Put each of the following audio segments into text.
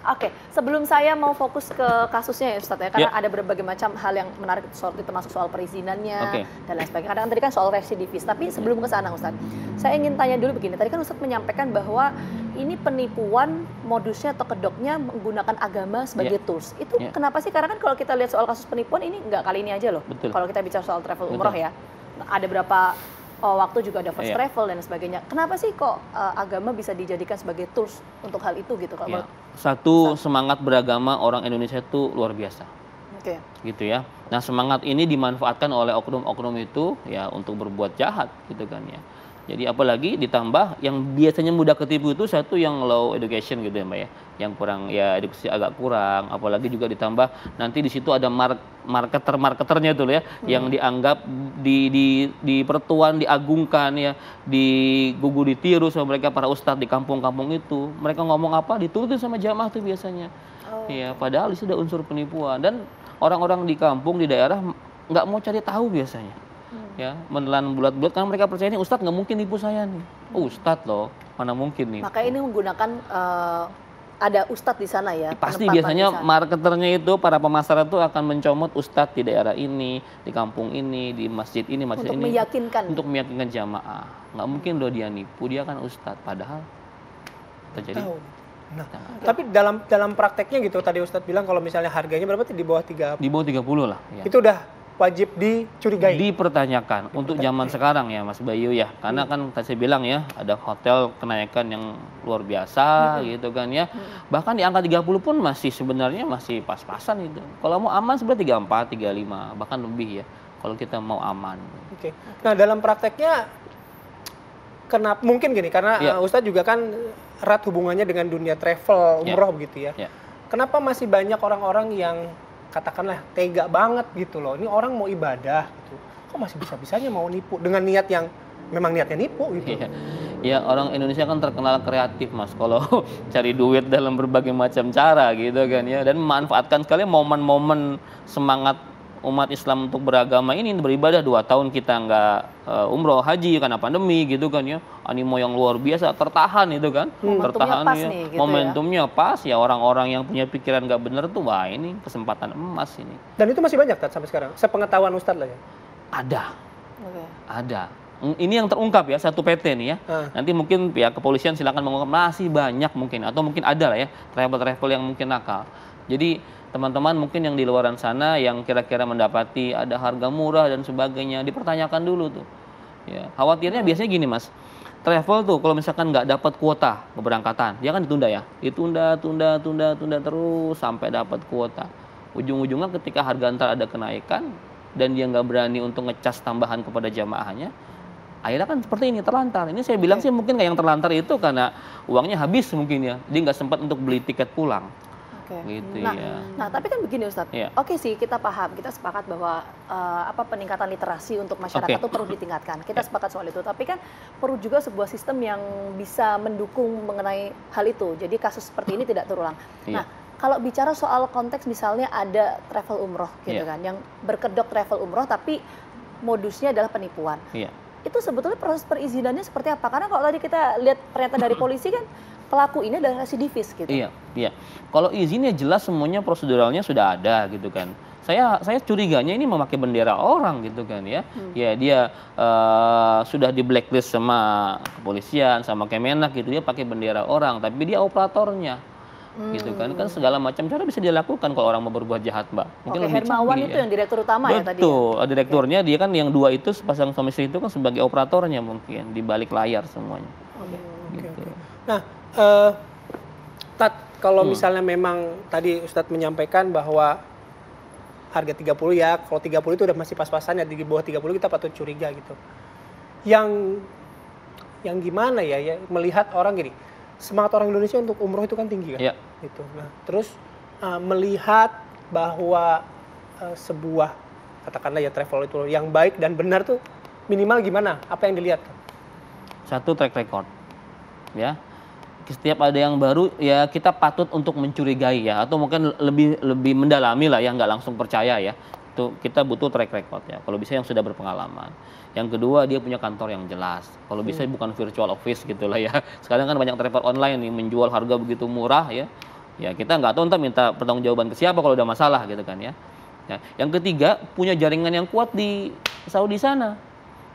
Oke, sebelum saya mau fokus ke kasusnya ya Ustadz ya, karena ada berbagai macam hal yang menarik termasuk soal perizinannya dan lain sebagainya. Karena tadi kan soal residivis, tapi sebelum ke sana Ustadz, saya ingin tanya dulu begini. Tadi kan Ustadz menyampaikan bahwa ini penipuan modusnya atau kedoknya menggunakan agama sebagai tools. Itu kenapa sih? Karena kan kalau kita lihat soal kasus penipuan ini nggak kali ini aja loh. Kalau kita bicara soal travel umroh ya, ada berapa waktu juga ada first travel dan sebagainya. Kenapa sih kok agama bisa dijadikan sebagai tools untuk hal itu gitu? Kalau satu, semangat beragama orang Indonesia itu luar biasa. Gitu ya. Nah, semangat ini dimanfaatkan oleh oknum-oknum itu ya untuk berbuat jahat gitu kan ya. Jadi apalagi ditambah yang biasanya mudah ketipu itu satu yang low education gitu ya Mbak ya, yang kurang ya edukasi agak kurang, apalagi juga ditambah nanti di situ ada marketernya itu ya, yang dianggap di pertuan diagungkan ya, digugu ditiru sama mereka para ustadz di kampung-kampung itu, mereka ngomong apa diturutin sama jamaah tuh biasanya, ya padahal itu sudah unsur penipuan dan orang-orang di kampung di daerah nggak mau cari tahu biasanya. Ya, menelan bulat-bulat karena mereka percaya ini ustadz nggak mungkin nipu saya nih. Oh, ustadz loh, mana mungkin nih. Makanya ini menggunakan ada ustadz di sana ya. Pasti biasanya marketernya itu para pemasaran itu akan mencomot ustadz di daerah ini, di kampung ini, di masjid ini, masjid ini. Untuk meyakinkan jamaah. Nggak mungkin loh dia nipu, dia kan ustadz. Padahal terjadi. Nah, tapi dalam prakteknya gitu tadi ustadz bilang kalau misalnya harganya berapa di bawah 30? Di bawah 30 lah. Ya. Itu udah wajib dicurigai? Dipertanyakan untuk zaman sekarang ya Mas Bayu ya. Karena kan saya bilang ya, ada hotel kenaikan yang luar biasa gitu kan ya. Bahkan di angka 30 pun masih sebenarnya masih pas-pasan itu. Kalau mau aman sebenarnya 34, 35, bahkan lebih ya. Kalau kita mau aman. Nah, dalam prakteknya kenapa mungkin gini karena Ustadz juga kan erat hubungannya dengan dunia travel umroh begitu ya. Kenapa masih banyak orang-orang yang katakanlah tega banget gitu loh, ini orang mau ibadah gitu, kok masih bisa-bisanya mau nipu dengan niat yang memang niatnya nipu gitu. Ya orang Indonesia kan terkenal kreatif Mas, kalau cari duit dalam berbagai macam cara gitu kan ya, dan memanfaatkan sekali momen-momen semangat umat Islam untuk beragama ini beribadah 2 tahun kita nggak umroh haji karena pandemi gitu kan ya, animo yang luar biasa tertahan itu kan, tertahan ya, gitu momentumnya pas ya, orang-orang yang punya pikiran nggak bener tuh wah ini kesempatan emas ini. Dan itu masih banyak sampai sekarang, sepengetahuan Ustadz lah ya? Ada. Ini yang terungkap ya, satu PT nih ya. Nanti mungkin pihak kepolisian silakan mengungkap, masih banyak mungkin atau mungkin ada lah ya travel-travel yang mungkin nakal. Jadi teman-teman mungkin yang di luaran sana yang kira-kira mendapati ada harga murah dan sebagainya, dipertanyakan dulu tuh. Ya, khawatirnya biasanya gini Mas, travel tuh kalau misalkan nggak dapat kuota keberangkatan, dia kan ditunda ya, tunda terus sampai dapat kuota. Ujung-ujungnya ketika harga ntar ada kenaikan dan dia nggak berani untuk ngecas tambahan kepada jamaahnya, akhirnya kan seperti ini terlantar. Ini saya bilang sih mungkin kayak yang terlantar itu karena uangnya habis mungkin ya, dia nggak sempat untuk beli tiket pulang. Gitu nah, tapi kan begini Ustadz, oke sih kita paham, kita sepakat bahwa peningkatan literasi untuk masyarakat itu perlu ditingkatkan, kita sepakat soal itu, tapi kan perlu juga sebuah sistem yang bisa mendukung mengenai hal itu, jadi kasus seperti ini tidak terulang. Nah, kalau bicara soal konteks misalnya ada travel umroh gitu kan, yang berkedok travel umroh tapi modusnya adalah penipuan. Itu sebetulnya proses perizinannya seperti apa? Karena kalau tadi kita lihat pernyataan dari polisi kan pelaku ini adalah residivis gitu. Iya. Kalau izinnya jelas semuanya proseduralnya sudah ada gitu kan. Saya curiganya ini memakai bendera orang gitu kan ya. Ya dia sudah di blacklist sama kepolisian, sama Kemenak gitu, dia pakai bendera orang, tapi dia operatornya. Gitu kan segala macam cara bisa dilakukan kalau orang mau berbuat jahat Mbak. Mungkin Hermawan itu yang direktur utama ya tadi. Betul, direkturnya dia kan yang 2 itu sepasang suami istri itu kan sebagai operatornya mungkin di balik layar semuanya. Nah, kalau misalnya memang tadi Ustadz menyampaikan bahwa harga 30 ya, kalau 30 itu udah masih pas-pasan ya, di bawah 30 kita patut curiga gitu. Yang gimana ya melihat orang gini, semangat orang Indonesia untuk umroh itu kan tinggi kan? Gitu. Nah, terus melihat bahwa sebuah katakanlah ya travel itu yang baik dan benar tuh minimal gimana? Apa yang dilihat? Satu, track record. Ya. Setiap ada yang baru ya kita patut untuk mencurigai ya, atau mungkin lebih mendalami lah ya, nggak langsung percaya ya. Itu kita butuh track record ya, kalau bisa yang sudah berpengalaman. Yang kedua, dia punya kantor yang jelas, kalau bisa bukan virtual office gitu lah ya. Sekarang kan banyak travel online nih menjual harga begitu murah ya, Ya kita nggak tahu, ntar minta pertanggungjawaban ke siapa kalau udah masalah gitu kan ya. Ya, yang ketiga, punya jaringan yang kuat di Saudi sana.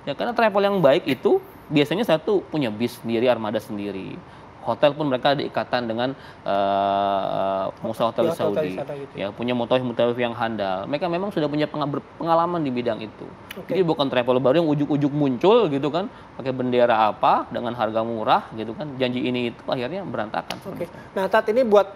Ya, karena travel yang baik itu biasanya satu punya bis sendiri, armada sendiri. Hotel pun mereka ada ikatan dengan pengusaha hotel di Saudi. Gitu. Ya, punya mutawif yang handal. Mereka memang sudah punya pengalaman di bidang itu. Jadi bukan travel baru yang ujuk-ujuk muncul gitu kan, pakai bendera apa dengan harga murah gitu kan. Janji ini itu akhirnya berantakan. Nah, Tat, ini buat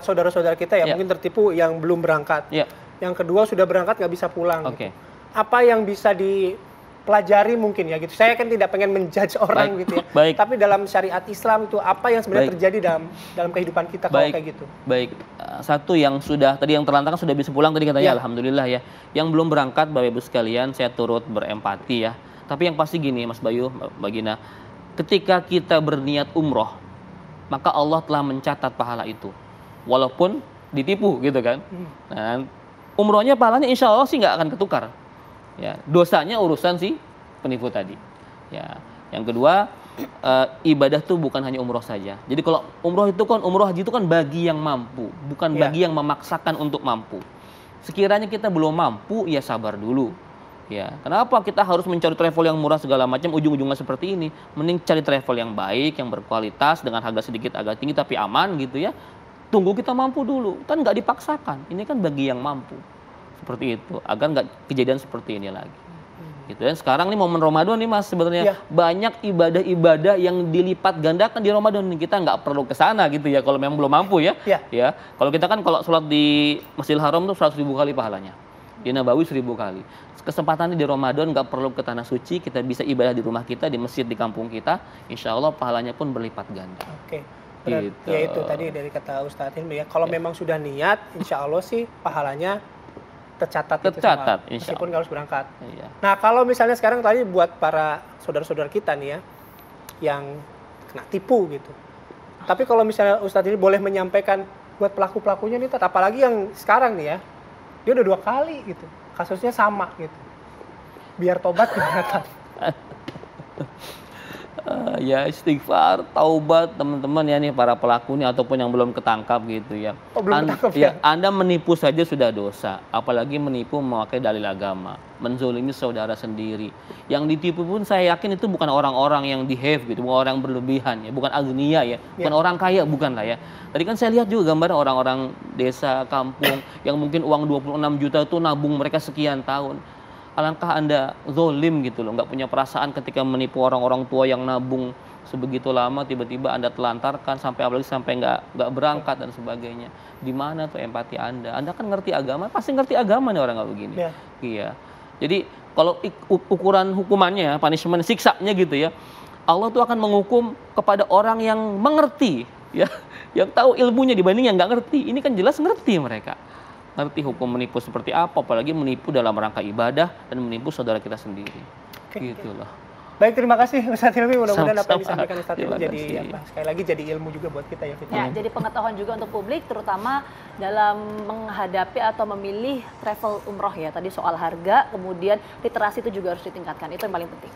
saudara-saudara kita ya, mungkin tertipu yang belum berangkat. Yang kedua sudah berangkat nggak bisa pulang. Gitu. Apa yang bisa dipelajari mungkin ya gitu. Saya kan tidak pengen menjudge orang gitu ya. Tapi dalam syariat Islam itu apa yang sebenarnya terjadi dalam kehidupan kita kalau kayak gitu. Baik. Satu yang sudah tadi yang terlantar sudah bisa pulang tadi katanya alhamdulillah ya. Yang belum berangkat Bapak Ibu sekalian saya turut berempati ya. Tapi yang pasti gini Mas Bayu, Mbak Gina, ketika kita berniat umroh maka Allah telah mencatat pahala itu. Walaupun ditipu gitu kan. Nah, umrohnya pahalanya insya Allah sih nggak akan ketukar. Ya, dosanya urusan si penipu tadi. Ya, yang kedua ibadah tuh bukan hanya umroh saja. Jadi kalau umroh itu kan umroh haji itu kan bagi yang mampu, bukan bagi yang memaksakan untuk mampu. Sekiranya kita belum mampu, ya sabar dulu. Ya, kenapa kita harus mencari travel yang murah segala macam ujung-ujungnya seperti ini? Mending cari travel yang baik, yang berkualitas dengan harga sedikit agak tinggi tapi aman gitu ya. Tunggu kita mampu dulu, kan nggak dipaksakan. Ini kan bagi yang mampu, seperti itu, agar nggak kejadian seperti ini lagi. Gitu. Dan sekarang nih momen Ramadan nih Mas, sebenarnya banyak ibadah-ibadah yang dilipat gandakan di Ramadan. Kita nggak perlu ke sana gitu ya, kalau memang belum mampu ya. Ya, kalau kita kan kalau sholat di Masjidil Haram tuh 100.000 kali pahalanya, di Nabawi 1000 kali. Kesempatannya di Ramadan nggak perlu ke tanah suci, kita bisa ibadah di rumah kita, di masjid di kampung kita, insya Allah pahalanya pun berlipat ganda. Gitu. Ya itu tadi dari kata Ustadz Hilmi ya, kalau memang sudah niat, insya Allah sih pahalanya tercatat meskipun nggak harus berangkat. Nah kalau misalnya sekarang tadi buat para saudara-saudara kita nih ya, yang kena tipu gitu. Tapi kalau misalnya Ustadz ini boleh menyampaikan buat pelaku-pelakunya nih, apalagi yang sekarang nih ya, dia udah 2 kali gitu, kasusnya sama gitu. Biar tobat gimana Tat? Ya istighfar, taubat teman-teman ya nih para pelaku ini ataupun yang belum ketangkap gitu ya. Anda menipu saja sudah dosa, apalagi menipu memakai dalil agama, menzolimi saudara sendiri. Yang ditipu pun saya yakin itu bukan orang-orang yang behave gitu, bukan orang yang berlebihan ya, bukan agnia ya, bukan orang kaya, bukan lah ya. Tadi kan saya lihat juga gambar orang-orang desa, kampung yang mungkin uang 26 juta itu nabung mereka sekian tahun. Alangkah Anda zolim gitu loh, nggak punya perasaan ketika menipu orang-orang tua yang nabung sebegitu lama, tiba-tiba Anda telantarkan apalagi sampai nggak berangkat dan sebagainya. Di mana tuh empati Anda? Anda kan ngerti agama, pasti ngerti agama nih orang nggak begini. Iya. Jadi kalau ukuran hukumannya, punishment, siksanya gitu ya, Allah tuh akan menghukum kepada orang yang mengerti, ya, yang tahu ilmunya dibanding yang nggak ngerti. Ini kan jelas ngerti mereka. Ngerti hukum menipu seperti apa, apalagi menipu dalam rangka ibadah dan menipu saudara kita sendiri. Gitu loh. Baik, terima kasih Ustadz Hilmi. Mudah-mudahan apa yang disampaikan Ustadz Hilmi jadi sekali lagi jadi ilmu juga buat kita ya. Jadi pengetahuan juga untuk publik, terutama dalam menghadapi atau memilih travel umroh ya. Tadi soal harga, kemudian literasi itu juga harus ditingkatkan. Itu yang paling penting.